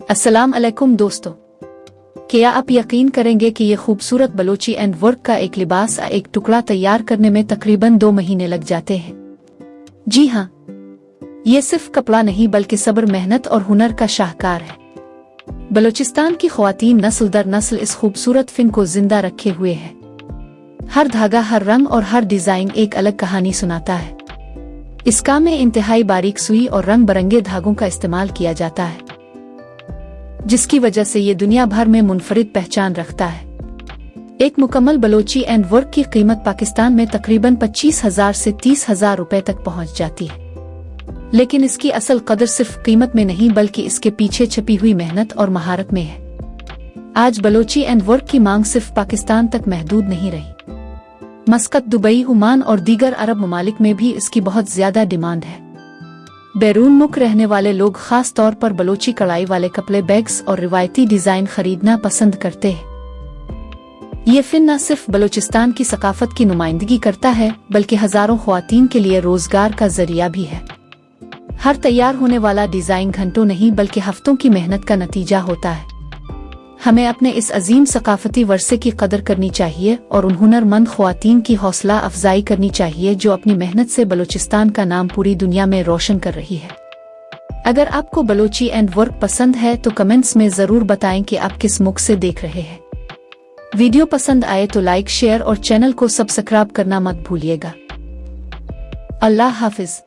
अस्सलाम अलैकुम दोस्तों, क्या आप यकीन करेंगे कि ये खूबसूरत बलोची एंड वर्क का एक लिबास एक टुकड़ा तैयार करने में तकरीबन 2 महीने लग जाते हैं। जी हाँ, ये सिर्फ कपड़ा नहीं बल्कि सब्र, मेहनत और हुनर का शाहकार है। बलूचिस्तान की ख्वातीन नस्ल दर नस्ल इस खूबसूरत फिन को जिंदा रखे हुए है। हर धागा, हर रंग और हर डिजाइन एक अलग कहानी सुनाता है। इस काम में इंतहाई बारीक सुई और रंग बिरंगे धागों का इस्तेमाल किया जाता है, जिसकी वजह से ये दुनिया भर में मुनफरिद पहचान रखता है। एक मुकम्मल बलोची एंड वर्क की कीमत पाकिस्तान में तकरीबन 25,000 से 30,000 रुपए तक पहुंच जाती है। लेकिन इसकी असल कदर सिर्फ कीमत में नहीं बल्कि इसके पीछे छुपी हुई मेहनत और महारत में है। आज बलोची एंड वर्क की मांग सिर्फ पाकिस्तान तक महदूद नहीं रही। मस्कत, दुबई, ओमान और दीगर अरब ममालिक में भी इसकी बहुत ज्यादा डिमांड है। बैरून मुल्क रहने वाले लोग खास तौर पर बलोची कढ़ाई वाले कपड़े, बैग्स और रिवायती डिजाइन खरीदना पसंद करते हैं। ये फिन न सिर्फ बलूचिस्तान की सकाफत की नुमाइंदगी करता है बल्कि हजारों ख्वातीन के लिए रोजगार का जरिया भी है। हर तैयार होने वाला डिजाइन घंटों नहीं बल्कि हफ्तों की मेहनत का नतीजा होता है। हमें अपने इस अजीम सकाफती वर्से की कदर करनी चाहिए और उन हुनरमंद ख्वातीन की हौसला अफजाई करनी चाहिए जो अपनी मेहनत से बलूचिस्तान का नाम पूरी दुनिया में रोशन कर रही है। अगर आपको बलोची एंड वर्क पसंद है तो कमेंट्स में जरूर बताएं कि आप किस मुख से देख रहे हैं। वीडियो पसंद आए तो लाइक, शेयर और चैनल को सब्सक्राइब करना मत भूलिएगा। अल्लाह हाफिज।